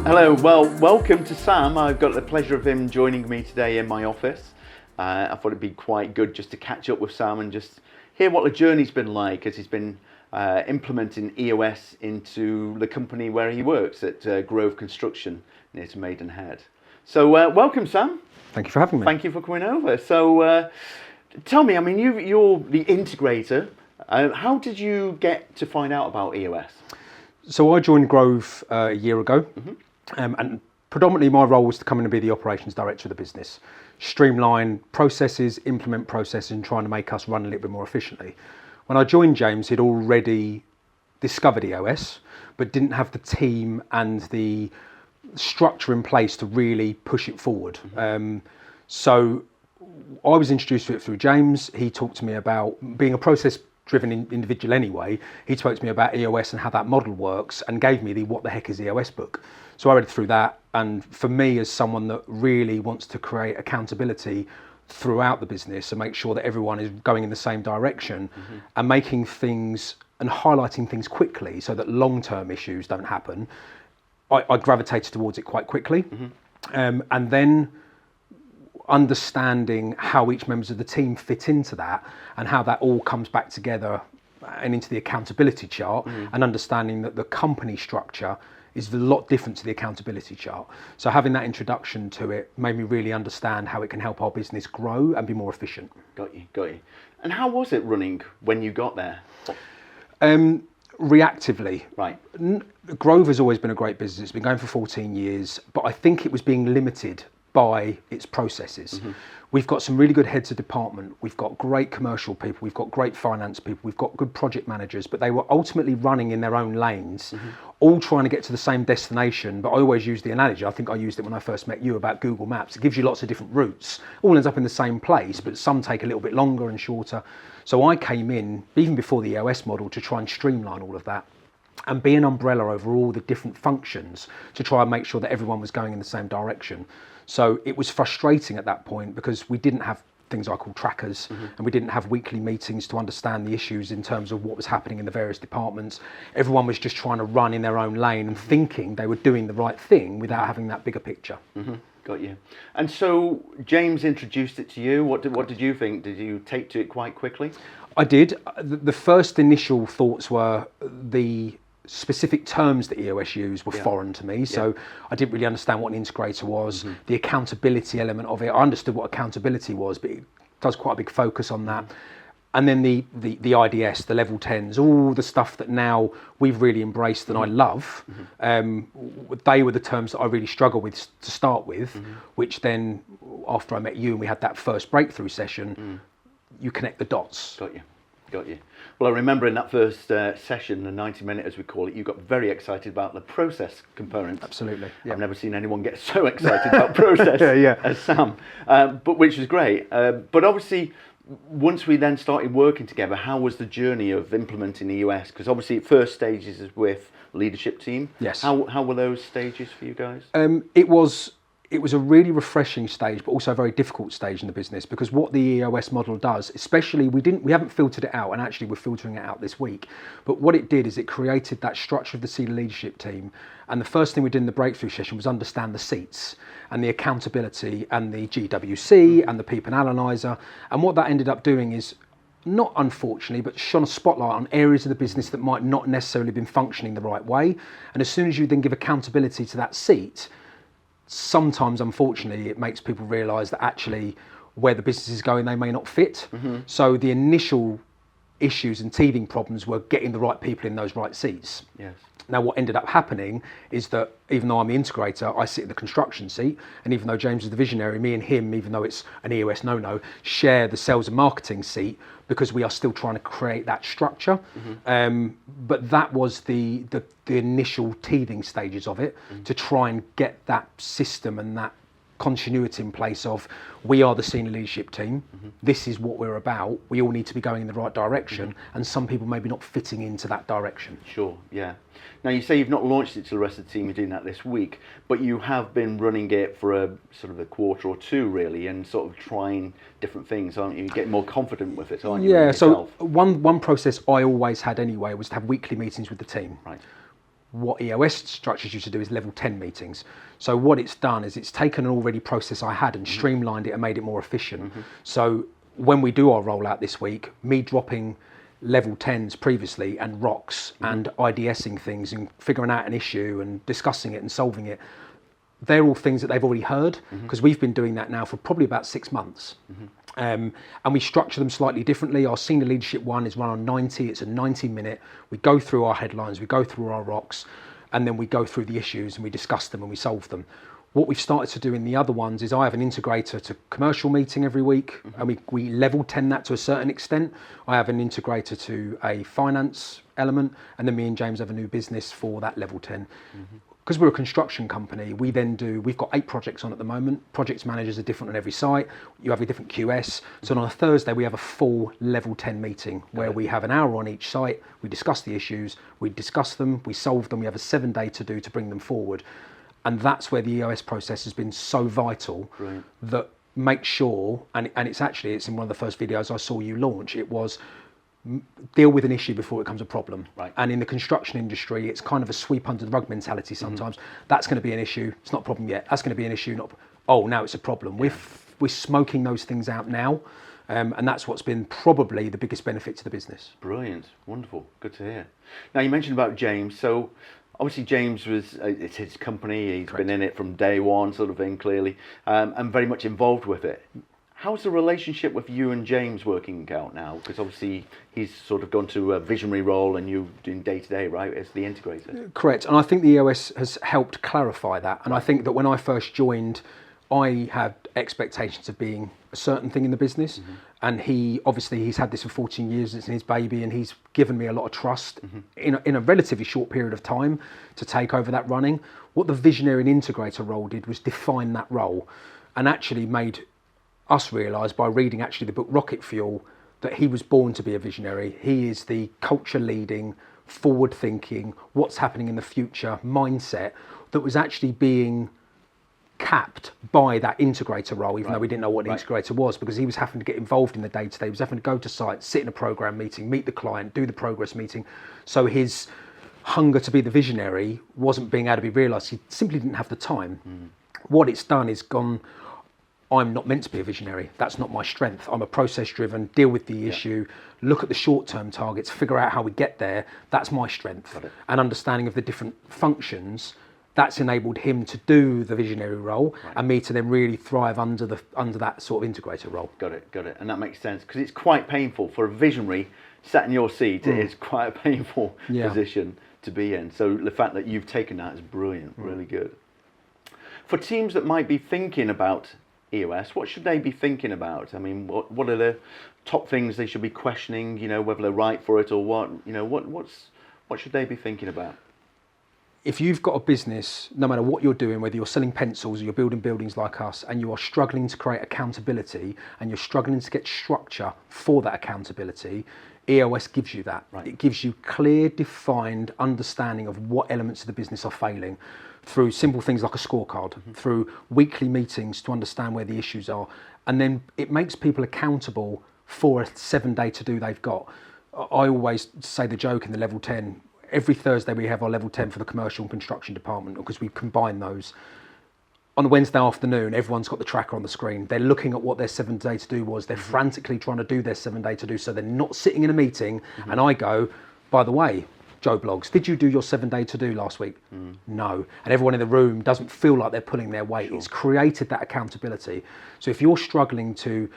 Hello, well, welcome to Sam. I've got the pleasure of him joining me today in my office. I thought it'd be quite good just to catch up with Sam and just hear what the journey's been like as he's been implementing EOS into the company where he works at Grove Construction near to Maidenhead. So welcome, Sam. Thank you for having me. Thank you for coming over. So tell me, I mean, you're the integrator. How did you get to find out about EOS? So I joined Grove a year ago, and predominantly my role was to come in and be the operations director of the business, streamline processes, implement processes, and trying to make us run a little bit more efficiently. When I joined James, he'd already discovered EOS, but didn't have the team and the structure in place to really push it forward. So I was introduced to it through James. He talked to me about being a process-driven individual anyway. He spoke to me about EOS and how that model works and gave me the What the Heck is EOS book. So I read through that, and for me as someone that really wants to create accountability throughout the business and make sure that everyone is going in the same direction and making things and highlighting things quickly so that long-term issues don't happen, I gravitated towards it quite quickly. And then understanding how each members of the team fit into that and how that all comes back together and into the accountability chart, and understanding that the company structure is a lot different to the accountability chart. So having that introduction to it made me really understand how it can help our business grow and be more efficient. Got you. And how was it running when you got there? Reactively. Right. Grove has always been a great business. It's been going for 14 years, but I think it was being limited by its processes. We've got some really good heads of department. We've got great commercial people. We've got great finance people. We've got good project managers, but they were ultimately running in their own lanes, all trying to get to the same destination. But I always use the analogy, I think I used it when I first met you, about Google Maps. It gives you lots of different routes, all ends up in the same place, but some take a little bit longer and shorter. So I came in, even before the EOS model, to try and streamline all of that and be an umbrella over all the different functions to try and make sure that everyone was going in the same direction. So it was frustrating at that point because we didn't have things I call trackers, and we didn't have weekly meetings to understand the issues in terms of what was happening in the various departments. Everyone was just trying to run in their own lane and thinking they were doing the right thing without having that bigger picture. Got you. And so James introduced it to you. What did you think? Did you take to it quite quickly? I did. The first initial thoughts were the specific terms that EOS used were foreign to me, so I didn't really understand what an integrator was. The accountability element of it, I understood what accountability was, but it does quite a big focus on that. And then the IDS, the level 10s, all the stuff that now we've really embraced and I love, they were the terms that I really struggled with to start with, which then, after I met you and we had that first breakthrough session, you connect the dots. Got you. Well, I remember in that first session, the 90-minute as we call it, you got very excited about the process component. Absolutely. I've never seen anyone get so excited about process as Sam, but which was great. But obviously, once we then started working together, how was the journey of implementing EOS? Because obviously, first stages is with leadership team. Yes. How were those stages for you guys? It was a really refreshing stage, but also a very difficult stage in the business, because what the EOS model does, especially we haven't filtered it out, and actually we're filtering it out this week. But what it did is it created that structure of the senior leadership team. And the first thing we did in the breakthrough session was understand the seats and the accountability and the GWC and the people analyzer. And what that ended up doing is, not unfortunately, but shone a spotlight on areas of the business that might not necessarily have been functioning the right way. And as soon as you then give accountability to that seat, sometimes, unfortunately, it makes people realise that actually where the business is going, they may not fit. So the initial issues and teething problems were getting the right people in those right seats. Yes. Now, what ended up happening is that even though I'm the integrator, I sit in the construction seat, and even though James is the visionary, me and him, even though it's an EOS no-no, share the sales and marketing seat, because we are still trying to create that structure. But that was the initial teething stages of it, to try and get that system and that continuity in place of, we are the senior leadership team, this is what we're about, we all need to be going in the right direction, and some people maybe not fitting into that direction. Sure, yeah. Now you say you've not launched it to the rest of the team, you're doing that this week, but you have been running it for a sort of a quarter or two really, and sort of trying different things, aren't you? You're getting more confident with it, aren't you? Yeah, so one process I always had anyway was to have weekly meetings with the team. Right. And even though James was the visionary, me and him, even though it's an EOS no-no, share the sales and marketing seat, because we are still trying to create that structure. what EOS structures you to do is level 10 meetings. So what it's done is it's taken an already process I had and streamlined it and made it more efficient. So when we do our rollout this week, me dropping level 10s previously and rocks and IDSing things and figuring out an issue and discussing it and solving it, they're all things that they've already heard, because we've been doing that now for probably about 6 months. And we structure them slightly differently. Our senior leadership one is run on 90. It's a 90-minute. We go through our headlines, we go through our rocks, and then we go through the issues and we discuss them and we solve them. What we've started to do in the other ones is I have an integrator to commercial meeting every week, and we level 10 that to a certain extent. I have an integrator to a finance element, and then me and James have a new business for that level 10. Because we're a construction company, we've got 8 projects on at the moment. Projects managers are different on every site. You have a different QS. So on a Thursday, we have a full level 10 meeting where we have an hour on each site. We discuss the issues, we discuss them, we solve them. We have a 7-day to do to bring them forward. And that's where the EOS process has been so vital. Brilliant. That makes sure, and it's in one of the first videos I saw you launch, it was deal with an issue before it becomes a problem. Right. And in the construction industry, it's kind of a sweep under the rug mentality sometimes. That's going to be an issue. It's not a problem yet. That's going to be an issue. Now it's a problem. Yeah. We're smoking those things out now. And that's what's been probably the biggest benefit to the business. Brilliant. Wonderful. Good to hear. Now, you mentioned about James. So obviously James it's his company. He's Correct. been in it from day one, sort of thing, clearly, and very much involved with it. How's the relationship with you and James working out now? Because obviously he's sort of gone to a visionary role and you doing day-to-day, right, as the integrator. Correct. And I think the EOS has helped clarify that. And I think that when I first joined, I had expectations of being a certain thing in the business. And he's had this for 14 years, it's in his baby, and he's given me a lot of trust in a relatively short period of time to take over that running. What the visionary and integrator role did was define that role, and actually made us realise by reading actually the book Rocket Fuel that he was born to be a visionary. He is the culture leading, forward thinking, what's happening in the future mindset that was actually being capped by that integrator role, even though we didn't know what an integrator was, because he was having to get involved in the day-to-day. He was having to go to site, sit in a program meeting, meet the client, do the progress meeting. So his hunger to be the visionary wasn't being able to be realised. He simply didn't have the time. What it's done is gone, I'm not meant to be a visionary. That's not my strength. I'm a process driven, deal with the issue, look at the short-term targets, figure out how we get there. That's my strength. And understanding of the different functions, that's enabled him to do the visionary role and me to then really thrive under that sort of integrator role. Got it. And that makes sense, because it's quite painful for a visionary sat in your seat. It is quite a painful position to be in. So the fact that you've taken that is brilliant, really good. For teams that might be thinking about EOS, what should they be thinking about? I mean, what are the top things they should be questioning? You know, whether they're right for it or what. You know, what should they be thinking about? If you've got a business, no matter what you're doing, whether you're selling pencils or you're building buildings like us, and you are struggling to create accountability and you're struggling to get structure for that accountability, EOS gives you that. It gives you clear, defined understanding of what elements of the business are failing, through simple things like a scorecard, through weekly meetings to understand where the issues are. And then it makes people accountable for a 7-day to-do they've got. I always say the joke in the level 10, every Thursday we have our level 10 for the commercial and construction department, because we combine those. On a Wednesday afternoon, everyone's got the tracker on the screen. They're looking at what their 7-day to-do was. They're frantically trying to do their 7-day to-do, so they're not sitting in a meeting and I go, by the way, Joe Blogs, did you do your 7-day to-do last week? No. And everyone in the room doesn't feel like they're pulling their weight. It's created that accountability. So if you're struggling to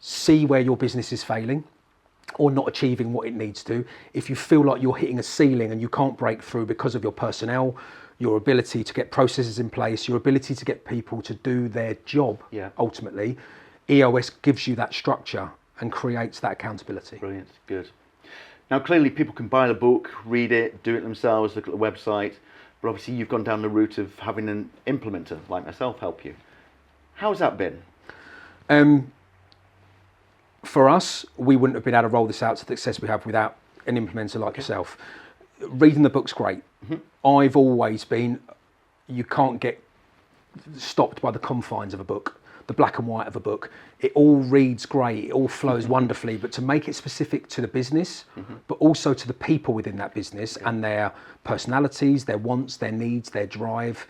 see where your business is failing or not achieving what it needs to, if you feel like you're hitting a ceiling and you can't break through because of your personnel, your ability to get processes in place, your ability to get people to do their job, ultimately, EOS gives you that structure and creates that accountability. Brilliant, good. Now, clearly people can buy the book, read it, do it themselves, look at the website, but obviously you've gone down the route of having an implementer like myself help you. How's that been? For us, we wouldn't have been able to roll this out to the success we have without an implementer like yourself. Reading the book's great. I've always been, you can't get stopped by the confines of a book. the black and white of a book. It all reads great, it all flows wonderfully, but to make it specific to the business, but also to the people within that business and their personalities, their wants, their needs, their drive,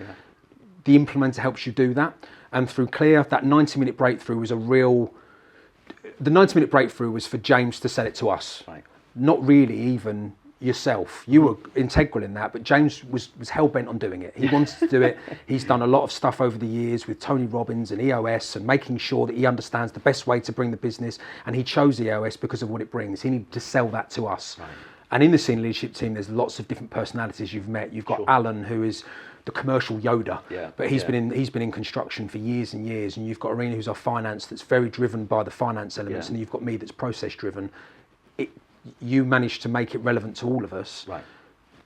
the implementer helps you do that. And through Clear, that 90-minute breakthrough was the 90-minute breakthrough was for James to sell it to us. Right. Not really even yourself. You were integral in that, but James was hell-bent on doing it. He wanted to do it. He's done a lot of stuff over the years with Tony Robbins and EOS and making sure that he understands the best way to bring the business, and he chose EOS because of what it brings. He needed to sell that to us. Right. And in the senior leadership team, there's lots of different personalities you've met. You've got Alan, who is the commercial Yoda, but he's been in construction for years and years, and you've got Arena, who's our finance, that's very driven by the finance elements, and you've got me that's process driven. You managed to make it relevant to all of us. Right.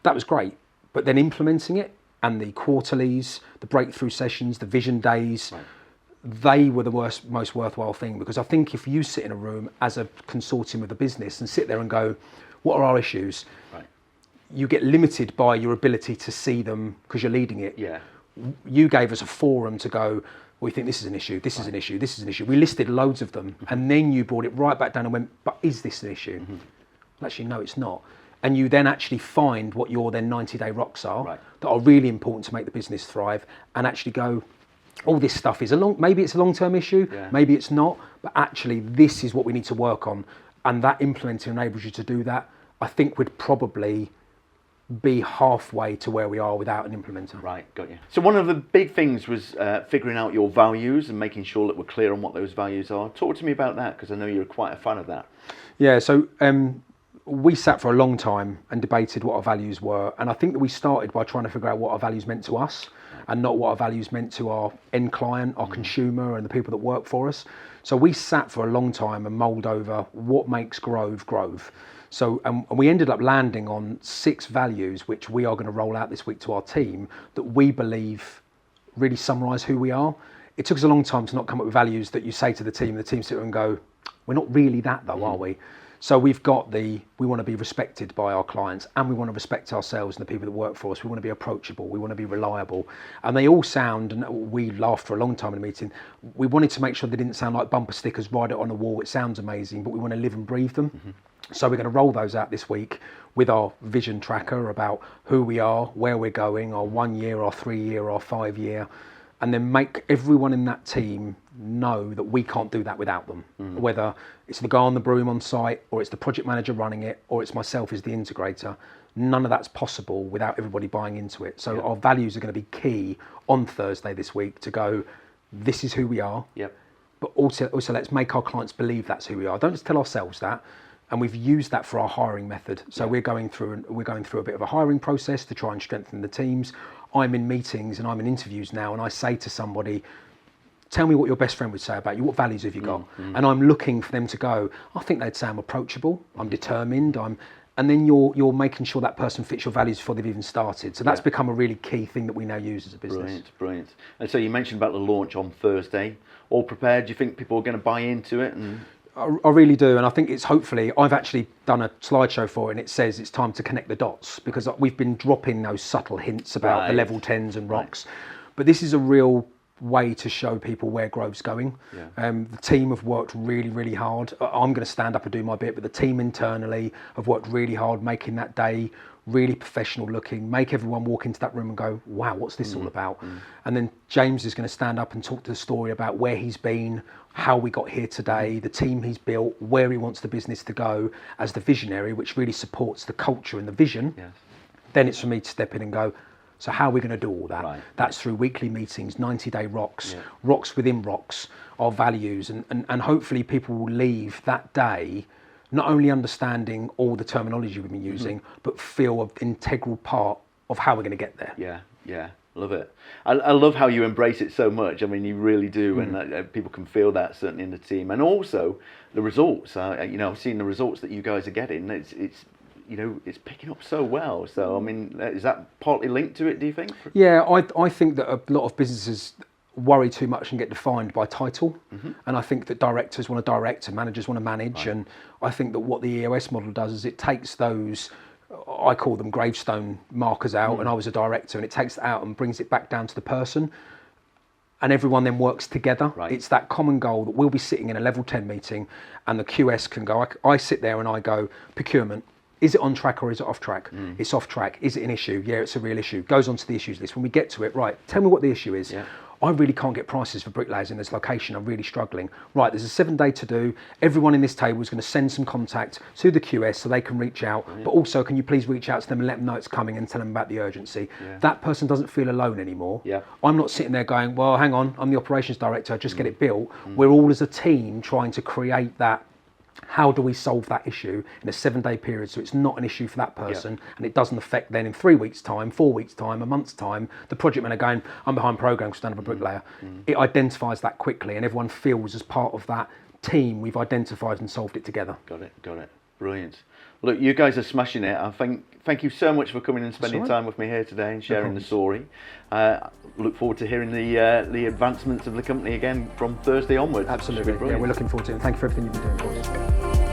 That was great, but then implementing it and the quarterlies, the breakthrough sessions, the vision days, they were the most worthwhile thing, because I think if you sit in a room as a consortium of the business and sit there and go, what are our issues? Right. You get limited by your ability to see them because you're leading it. Yeah. You gave us a forum to go, we think this is an issue, this is an issue, this is an issue. We listed loads of them, and then you brought it right back down and went, but is this an issue? Well, actually, no, it's not. And you then actually find what your then 90-day rocks are that are really important to make the business thrive, and actually go, all this stuff is maybe it's a long-term issue, maybe it's not, but actually this is what we need to work on. And that implementing enables you to do that. I think we'd probably be halfway to where we are without an implementer. Right, got you. So one of the big things was figuring out your values and making sure that we're clear on what those values are. Talk to me about that, because I know you're quite a fan of that. Yeah, so we sat for a long time and debated what our values were, and I think that we started by trying to figure out what our values meant to us and not what our values meant to our end client, our consumer, and the people that work for us. So we sat for a long time and mulled over what makes Grove Grove. So and we ended up landing on 6 values, which we are going to roll out this week to our team, that we believe really summarise who we are. It took us a long time to not come up with values that you say to the team sit there and go, we're not really that though, are we? So we've got we want to be respected by our clients, and we want to respect ourselves and the people that work for us. We want to be approachable, we want to be reliable. And they all sound, and we laughed for a long time in a meeting, we wanted to make sure they didn't sound like bumper stickers, write it on a wall, it sounds amazing, but we want to live and breathe them. So we're going to roll those out this week with our vision tracker about who we are, where we're going, our 1 year, our 3 year, our 5 year, and then make everyone in that team know that we can't do that without them. Whether it's the guy on the broom on site, or it's the project manager running it, or it's myself as the integrator, none of that's possible without everybody buying into it. So our values are going to be key on Thursday this week to go, this is who we are, but also let's make our clients believe that's who we are. Don't just tell ourselves that. And we've used that for our hiring method. So we're going through a bit of a hiring process to try and strengthen the teams. I'm in meetings and I'm in interviews now, and I say to somebody, tell me what your best friend would say about you. What values have you got? And I'm looking for them to go, I think they'd say I'm approachable, I'm determined, and then you're making sure that person fits your values before they've even started. So that's become a really key thing that we now use as a business. Brilliant. And so you mentioned about the launch on Thursday. All prepared? Do you think people are going to buy into it? I really do, and I think it's hopefully, I've actually done a slideshow for it, and it says it's time to connect the dots, because we've been dropping those subtle hints about the level 10s and rocks, but this is a real way to show people where Grove's going. The team have worked really, really hard. I'm going to stand up and do my bit, but the team internally have worked really hard making that day really professional looking, make everyone walk into that room and go, wow, what's this all about? And then James is going to stand up and talk to the story about where he's been, how we got here today, the team he's built, where he wants the business to go as the visionary, which really supports the culture and the vision. Then it's for me to step in and go, so how are we going to do all that? That's through weekly meetings, 90-day rocks, rocks within rocks, our values, and hopefully people will leave that day not only understanding all the terminology we've been using, but feel an integral part of how we're going to get there. Yeah, love it. I love how you embrace it so much. I mean, you really do, and people can feel that certainly in the team, and also the results. I've seen the results that you guys are getting. It's picking up so well. So I mean, is that partly linked to it, do you think? Yeah, I think that a lot of businesses worry too much and get defined by title, and I think that directors want to direct and managers want to manage, and I think that what the EOS model does is it takes those, I call them gravestone markers out, and I was a director, and it takes it out and brings it back down to the person. and everyone then works together. Right. It's that common goal that we'll be sitting in a level 10 meeting and the QS can go, I sit there and I go, procurement, is it on track or is it off track? It's off track. Is it an issue? Yeah, it's a real issue. Goes on to the issues list. When we get to it, right, tell me what the issue is. Yeah. I really can't get prices for bricklayers in this location. I'm really struggling. Right, there's a 7-day to do. Everyone in this table is going to send some contact to the QS so they can reach out. But also, can you please reach out to them and let them know it's coming and tell them about the urgency? Yeah. That person doesn't feel alone anymore. Yeah. I'm not sitting there going, well, hang on, I'm the operations director, just get it built. We're all as a team trying to create that. How do we solve that issue in a 7-day period so it's not an issue for that person and it doesn't affect then in 3 weeks' time, 4 weeks' time, a month's time, the project manager going, I'm behind program because I don't have a bricklayer. It identifies that quickly and everyone feels as part of that team we've identified and solved it together. Got it. Brilliant. Look, you guys are smashing it. Thank you so much for coming and spending time with me here today and sharing the story. Look forward to hearing the advancements of the company again from Thursday onwards. Absolutely. Yeah, we're looking forward to it. And thank you for everything you've been doing for us.